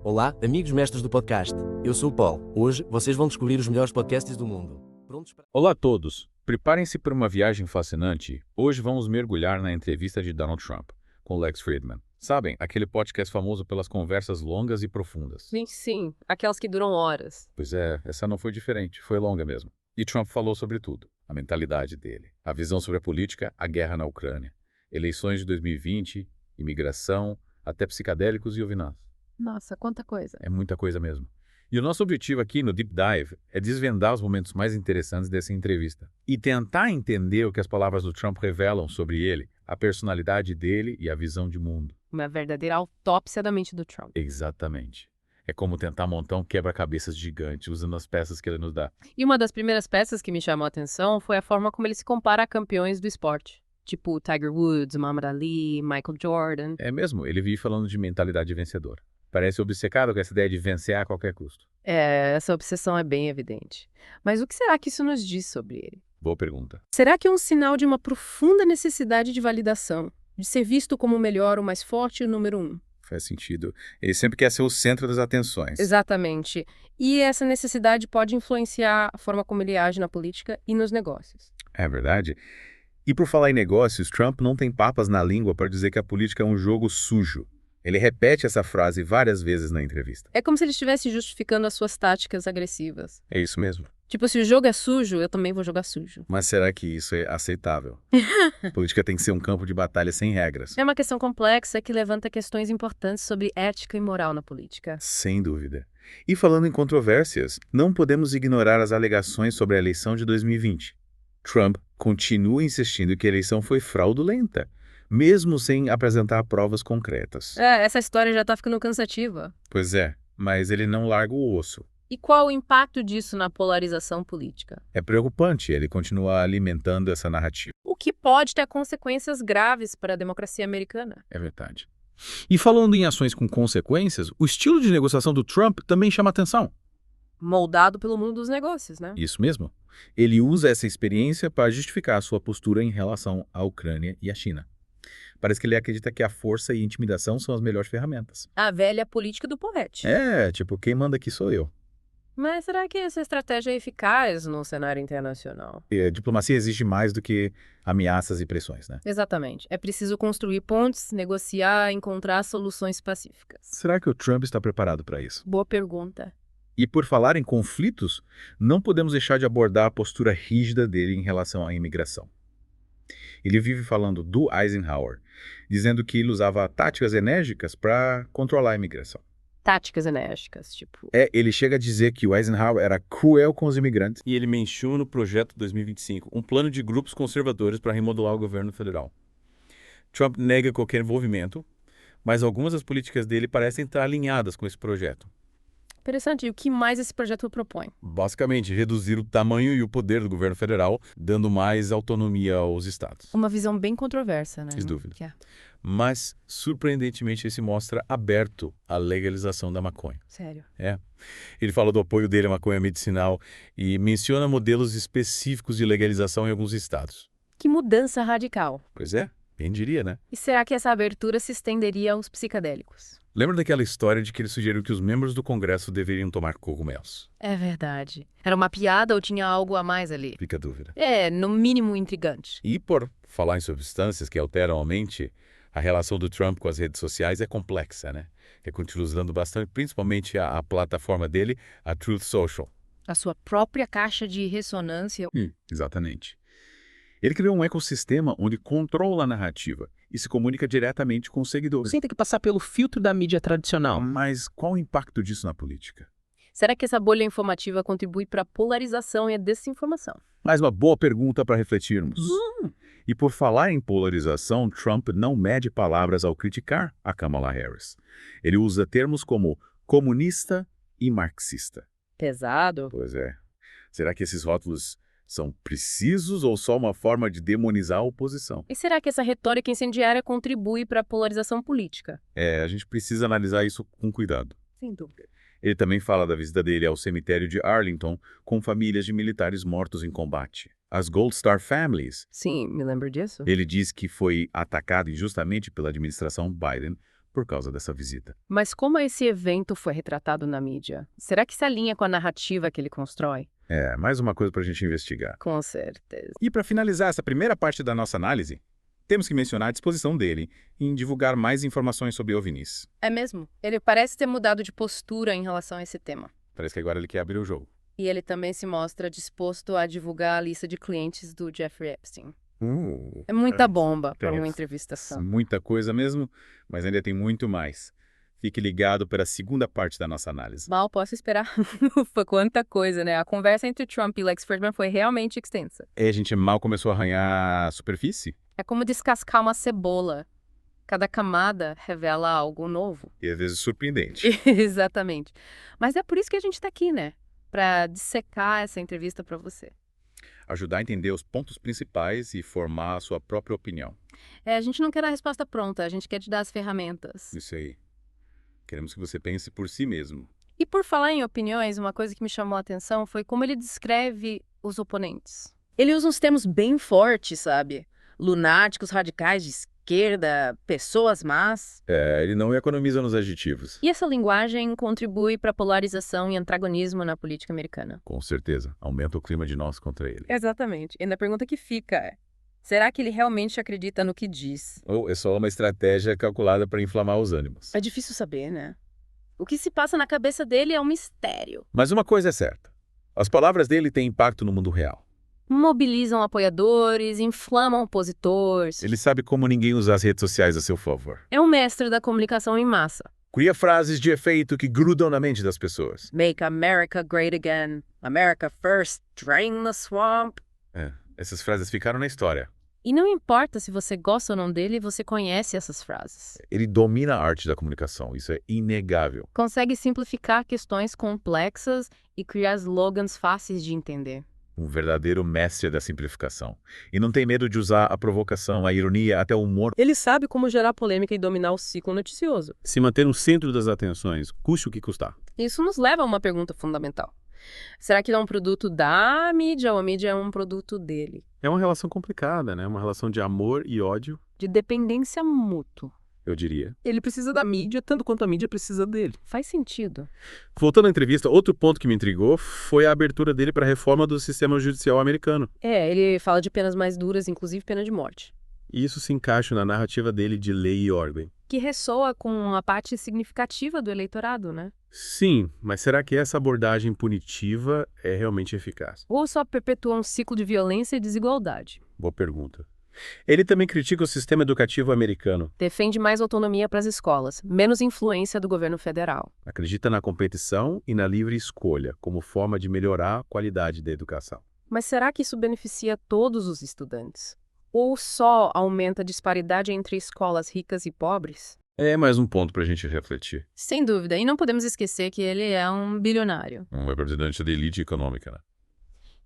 Olá, amigos mestres do podcast. Eu sou o Paul. Hoje vocês vão descobrir os melhores podcasts do mundo. Prontos para... Olá a todos! Preparem-se para uma viagem fascinante. Hoje vamos mergulhar na entrevista de Donald Trump com Lex Fridman. Sabem, aquele podcast famoso pelas conversas longas e profundas. Sim, aquelas que duram horas. Pois é, essa não foi diferente, foi longa mesmo. E Trump falou sobre tudo. A mentalidade dele, a visão sobre a política, a guerra na Ucrânia, eleições de 2020, imigração, até psicadélicos e ovinás. Nossa, quanta coisa. É muita coisa mesmo. E o nosso objetivo aqui no Deep Dive é desvendar os momentos mais interessantes dessa entrevista e tentar entender o que as palavras do Trump revelam sobre ele, a personalidade dele e a visão de mundo. Uma verdadeira autópsia da mente do Trump. Exatamente. É como tentar montar um quebra-cabeças gigante usando as peças que ele nos dá. E uma das primeiras peças que me chamou a atenção foi a forma como ele se compara a campeões do esporte. Tipo Tiger Woods, Muhammad Ali, Michael Jordan. É mesmo, ele vive falando de mentalidade vencedora. Parece obcecado com essa ideia de vencer a qualquer custo. Essa obsessão é bem evidente. Mas o que será que isso nos diz sobre ele? Boa pergunta. Será que é um sinal de uma profunda necessidade de validação? De ser visto como o melhor, o mais forte e o número um? Faz sentido. Ele sempre quer ser o centro das atenções. Exatamente. E essa necessidade pode influenciar a forma como ele age na política e nos negócios. É verdade. E por falar em negócios, Trump não tem papas na língua para dizer que a política é um jogo sujo. Ele repete essa frase várias vezes na entrevista. É como se ele estivesse justificando as suas táticas agressivas. É isso mesmo. Tipo, se o jogo é sujo, eu também vou jogar sujo. Mas será que isso é aceitável? A política tem que ser um campo de batalha sem regras. É uma questão complexa que levanta questões importantes sobre ética e moral na política. Sem dúvida. E falando em controvérsias, não podemos ignorar as alegações sobre a eleição de 2020. Trump continua insistindo que a eleição foi fraudulenta, mesmo sem apresentar provas concretas. Essa história já tá ficando cansativa. Pois é, mas ele não larga o osso. E qual o impacto disso na polarização política? É preocupante ele continuar alimentando essa narrativa. O que pode ter consequências graves para a democracia americana. É verdade. E falando em ações com consequências, o estilo de negociação do Trump também chama atenção. Moldado pelo mundo dos negócios, né? Isso mesmo. Ele usa essa experiência para justificar a sua postura em relação à Ucrânia e à China. Parece que ele acredita que a força e a intimidação são as melhores ferramentas. A velha política do porrete. Tipo, quem manda aqui sou eu. Mas será que essa estratégia é eficaz no cenário internacional? E a diplomacia exige mais do que ameaças e pressões, né? Exatamente. É preciso construir pontes, negociar, encontrar soluções pacíficas. Será que o Trump está preparado para isso? Boa pergunta. E por falar em conflitos, não podemos deixar de abordar a postura rígida dele em relação à imigração. Ele vive falando do Eisenhower, dizendo que ele usava táticas enérgicas para controlar a imigração. Táticas enérgicas, tipo... Ele chega a dizer que o Eisenhower era cruel com os imigrantes. E ele menciona o Projeto 2025, um plano de grupos conservadores para remodelar o governo federal. Trump nega qualquer envolvimento, mas algumas das políticas dele parecem estar alinhadas com esse projeto. Interessante. E o que mais esse projeto propõe? Basicamente, reduzir o tamanho e o poder do governo federal, dando mais autonomia aos estados. Uma visão bem controversa, né? Sem dúvida. É. Mas, surpreendentemente, ele se mostra aberto à legalização da maconha. Sério. Ele fala do apoio dele à maconha medicinal e menciona modelos específicos de legalização em alguns estados. Que mudança radical. Pois é, quem diria, né? E será que essa abertura se estenderia aos psicadélicos? Lembra daquela história de que ele sugeriu que os membros do Congresso deveriam tomar cogumelos? É verdade. Era uma piada ou tinha algo a mais ali? Fica a dúvida. No mínimo intrigante. E por falar em substâncias que alteram a mente, a relação do Trump com as redes sociais é complexa, né? Ele continua usando bastante, principalmente a plataforma dele, a Truth Social. A sua própria caixa de ressonância. Exatamente. Ele criou um ecossistema onde controla a narrativa e se comunica diretamente com os seguidores. Sem ter que passar pelo filtro da mídia tradicional. Mas qual o impacto disso na política? Será que essa bolha informativa contribui para a polarização e a desinformação? Mais uma boa pergunta para refletirmos. E por falar em polarização, Trump não mede palavras ao criticar a Kamala Harris. Ele usa termos como comunista e marxista. Pesado. Pois é. Será que esses rótulos são precisos ou só uma forma de demonizar a oposição? E será que essa retórica incendiária contribui para a polarização política? A gente precisa analisar isso com cuidado. Sem dúvida. Ele também fala da visita dele ao cemitério de Arlington com famílias de militares mortos em combate. As Gold Star Families. Sim, me lembro disso. Ele diz que foi atacado injustamente pela administração Biden por causa dessa visita. Mas como esse evento foi retratado na mídia? Será que se alinha com a narrativa que ele constrói? É, mais uma coisa para a gente investigar. Com certeza. E para finalizar essa primeira parte da nossa análise, temos que mencionar a disposição dele em divulgar mais informações sobre OVNIs. É mesmo? Ele parece ter mudado de postura em relação a esse tema. Parece que agora ele quer abrir o jogo. E ele também se mostra disposto a divulgar a lista de clientes do Jeffrey Epstein. É muita bomba para uma entrevista só. Muita coisa mesmo, mas ainda tem muito mais. Fique ligado para a segunda parte da nossa análise. Mal posso esperar. Foi quanta coisa, né? A conversa entre Trump e Lex Fridman foi realmente extensa. E a gente mal começou a arranhar a superfície. É como descascar uma cebola. Cada camada revela algo novo. E às vezes surpreendente. Exatamente. Mas é por isso que a gente tá aqui, né? Pra dissecar essa entrevista pra você. Ajudar a entender os pontos principais e formar a sua própria opinião. A gente não quer a resposta pronta, a gente quer te dar as ferramentas. Isso aí. Queremos que você pense por si mesmo. E por falar em opiniões, uma coisa que me chamou a atenção foi como ele descreve os oponentes. Ele usa uns termos bem fortes, sabe? Lunáticos, radicais de esquerda, pessoas más. Ele não economiza nos adjetivos. E essa linguagem contribui para a polarização e antagonismo na política americana. Com certeza. Aumenta o clima de nós contra ele. Exatamente. E a pergunta que fica é: será que ele realmente acredita no que diz? Ou é só uma estratégia calculada para inflamar os ânimos? É difícil saber, né? O que se passa na cabeça dele é um mistério. Mas uma coisa é certa. As palavras dele têm impacto no mundo real. Mobilizam apoiadores, inflamam opositores. Ele sabe como ninguém usa as redes sociais a seu favor. É um mestre da comunicação em massa. Cria frases de efeito que grudam na mente das pessoas. Make America great again. America first. Drain the swamp. Essas frases ficaram na história. E não importa se você gosta ou não dele, você conhece essas frases. Ele domina a arte da comunicação, isso é inegável. Consegue simplificar questões complexas e criar slogans fáceis de entender. Um verdadeiro mestre da simplificação. E não tem medo de usar a provocação, a ironia, até o humor. Ele sabe como gerar polêmica e dominar o ciclo noticioso. Se manter no centro das atenções, custe o que custar. Isso nos leva a uma pergunta fundamental. Será que ele é um produto da mídia ou a mídia é um produto dele? É uma relação complicada, né? Uma relação de amor e ódio, De dependência mútua. eu diria. Ele precisa da mídia tanto quanto a mídia precisa dele. Faz sentido. Voltando à entrevista, outro ponto que me intrigou foi a abertura dele para a reforma do sistema judicial americano. Ele fala de penas mais duras, inclusive pena de morte. E isso se encaixa na narrativa dele de lei e ordem. Que ressoa com uma parte significativa do eleitorado, né? Sim, mas será que essa abordagem punitiva é realmente eficaz? Ou só perpetua um ciclo de violência e desigualdade? Boa pergunta. Ele também critica o sistema educativo americano. Defende mais autonomia para as escolas, menos influência do governo federal. Acredita na competição e na livre escolha como forma de melhorar a qualidade da educação. Mas será que isso beneficia todos os estudantes? Ou só aumenta a disparidade entre escolas ricas e pobres? É mais um ponto para a gente refletir. Sem dúvida, e não podemos esquecer que ele é um bilionário, Um representante da elite econômica, né?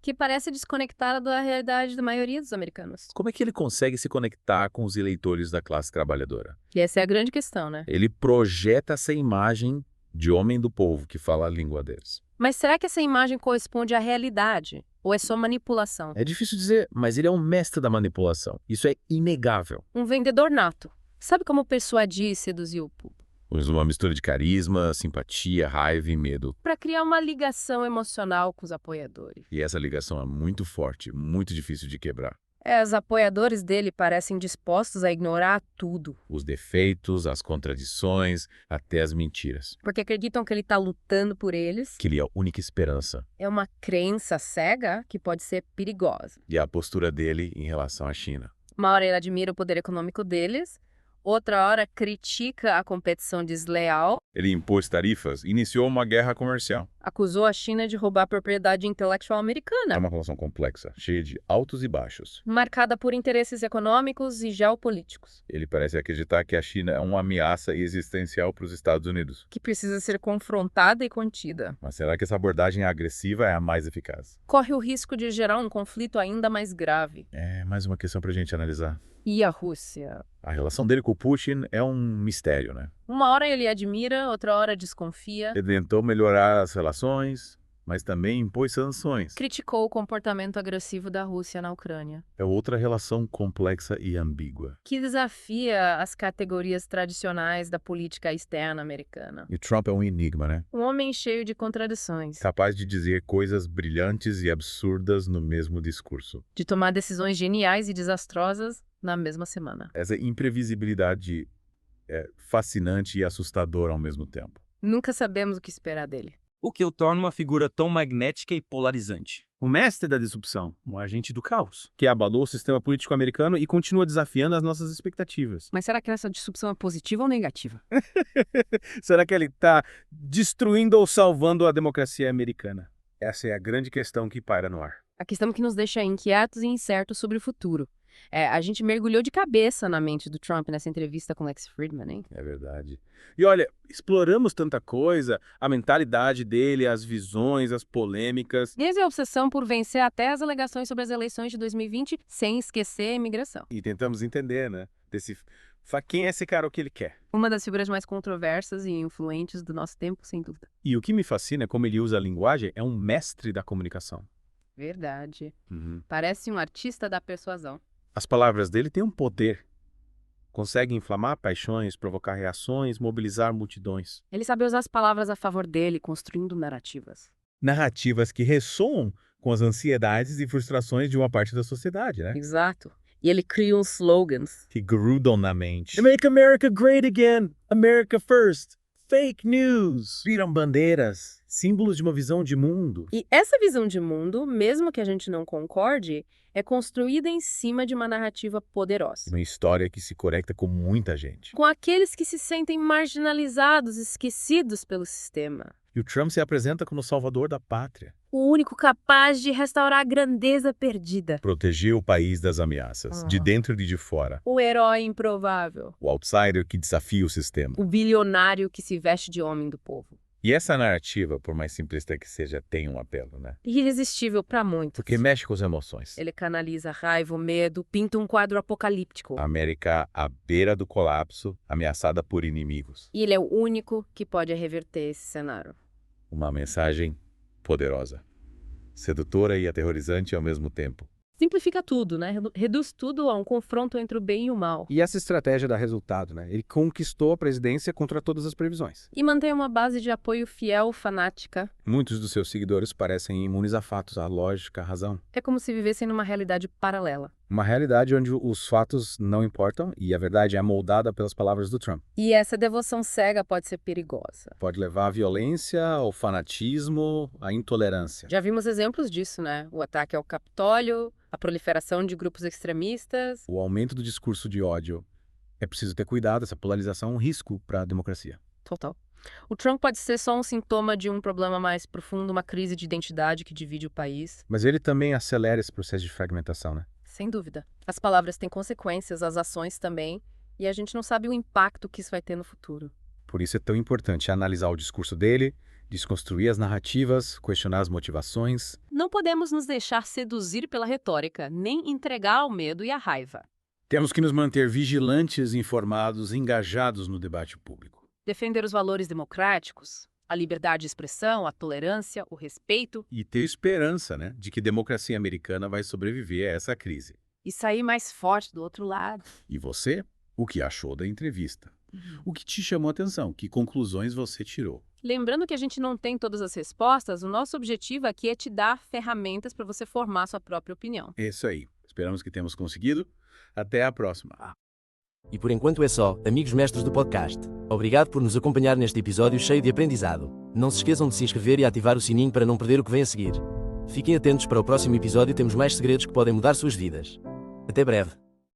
que parece desconectado da realidade da maioria dos americanos. Como é que ele consegue se conectar com os eleitores da classe trabalhadora? E essa é a grande questão, né? Ele projeta essa imagem de homem do povo que fala a língua deles. Mas será que essa imagem corresponde à realidade? Ou é só manipulação? É difícil dizer, mas ele é um mestre da manipulação. Isso é inegável. Um vendedor nato. Sabe como persuadir e seduzir o público? Usa uma mistura de carisma, simpatia, raiva e medo. Para criar uma ligação emocional com os apoiadores. E essa ligação é muito forte, muito difícil de quebrar. Os apoiadores dele parecem dispostos a ignorar tudo, Os defeitos, as contradições, até as mentiras. porque acreditam que ele está lutando por eles. Que ele é a única esperança. É uma crença cega que pode ser perigosa. E a postura dele em relação à China. Uma hora ele admira o poder econômico deles, outra hora critica a competição desleal, Ele impôs tarifas e iniciou uma guerra comercial. acusou a China de roubar a propriedade intelectual É americana, uma relação complexa, cheia de altos e baixos. marcada por interesses econômicos e geopolíticos, Ele parece acreditar que a China é uma ameaça existencial para os Estados Unidos. que precisa ser confrontada e contida. Mas será que essa abordagem agressiva é a mais eficaz? Corre o risco de gerar um conflito ainda mais grave. É mais uma questão para a gente analisar. E a Rússia? A relação dele com o Putin é um mistério, né? Uma hora ele admira, outra hora desconfia. Ele tentou melhorar as relações, mas também impôs sanções. Criticou o comportamento agressivo da Rússia na Ucrânia, É outra relação complexa e ambígua. que desafia as categorias tradicionais da política externa americana. E Trump é um enigma, né? Um homem cheio de contradições, Capaz de dizer coisas brilhantes e absurdas no mesmo discurso. de tomar decisões geniais e desastrosas na mesma semana. Essa imprevisibilidade é fascinante e assustadora ao mesmo tempo. Nunca sabemos o que esperar dele. O que o torna uma figura tão magnética e polarizante. O mestre da disrupção, um agente do caos, que abalou o sistema político americano e continua desafiando as nossas expectativas. Mas será que essa disrupção é positiva ou negativa? Será que ele está destruindo ou salvando a democracia americana? Essa é a grande questão que paira no ar. A questão que nos deixa inquietos e incertos sobre o futuro. A gente mergulhou de cabeça na mente do Trump nessa entrevista com Lex Fridman, hein? É verdade. E olha, exploramos tanta coisa, a mentalidade dele, as visões, as polêmicas. Desde a obsessão por vencer até as alegações sobre as eleições de 2020, sem esquecer a imigração. E tentamos entender, né? Quem é esse cara, o que ele quer. Uma das figuras mais controversas e influentes do nosso tempo, sem dúvida. E o que me fascina é como ele usa a linguagem, é um mestre da comunicação. Verdade. Parece um artista da persuasão. As palavras dele têm um poder. Conseguem inflamar paixões, provocar reações, mobilizar multidões. Ele sabe usar as palavras a favor dele, construindo narrativas. Narrativas que ressoam com as ansiedades e frustrações de uma parte da sociedade, né? Exato. E ele cria uns slogans. Que grudam na mente. Make America great again! America first! Fake news! Viram bandeiras, símbolos de uma visão de mundo. E essa visão de mundo, mesmo que a gente não concorde, é construída em cima de uma narrativa poderosa. Uma história que se conecta com muita gente. Com aqueles que se sentem marginalizados, esquecidos pelo sistema. E o Trump se apresenta como o salvador da pátria. O único capaz de restaurar a grandeza perdida. Proteger o país das ameaças, de dentro e de fora. O herói improvável. O outsider que desafia o sistema. O bilionário que se veste de homem do povo. E essa narrativa, por mais simplista que seja, tem um apelo, né? Irresistível para muitos. Porque mexe com as emoções. Ele canaliza a raiva, o medo, pinta um quadro apocalíptico. A América à beira do colapso, ameaçada por inimigos. E ele é o único que pode reverter esse cenário. Uma mensagem poderosa. Sedutora e aterrorizante ao mesmo tempo. Simplifica tudo, né? Reduz tudo a um confronto entre o bem e o mal. E essa estratégia dá resultado, né? Ele conquistou a presidência contra todas as previsões. E mantém uma base de apoio fiel, fanática. Muitos dos seus seguidores parecem imunes a fatos, à lógica, à razão. É como se vivessem numa realidade paralela. Uma realidade onde os fatos não importam e a verdade é moldada pelas palavras do Trump. E essa devoção cega pode ser perigosa. Pode levar à violência, ao fanatismo, à intolerância. Já vimos exemplos disso, né? O ataque ao Capitólio, a proliferação de grupos extremistas. O aumento do discurso de ódio. É preciso ter cuidado, essa polarização é um risco para a democracia. Total. O Trump pode ser só um sintoma de um problema mais profundo, uma crise de identidade que divide o país. Mas ele também acelera esse processo de fragmentação, né? Sem dúvida. As palavras têm consequências, as ações também, e a gente não sabe o impacto que isso vai ter no futuro. Por isso é tão importante analisar o discurso dele, desconstruir as narrativas, questionar as motivações. Não podemos nos deixar seduzir pela retórica, nem entregar ao medo e à raiva. Temos que nos manter vigilantes, informados, engajados no debate público. Defender os valores democráticos, a liberdade de expressão, a tolerância, o respeito. E ter esperança, né, de que a democracia americana vai sobreviver a essa crise. E sair mais forte do outro lado. E você? O que achou da entrevista? O que te chamou a atenção? Que conclusões você tirou? Lembrando que a gente não tem todas as respostas, o nosso objetivo aqui é te dar ferramentas para você formar sua própria opinião. É isso aí. Esperamos que tenhamos conseguido. Até a próxima. E por enquanto é só, amigos mestres do podcast. Obrigado por nos acompanhar neste episódio cheio de aprendizado. Não se esqueçam de se inscrever e ativar o sininho para não perder o que vem a seguir. Fiquem atentos para o próximo episódio, temos mais segredos que podem mudar suas vidas. Até breve.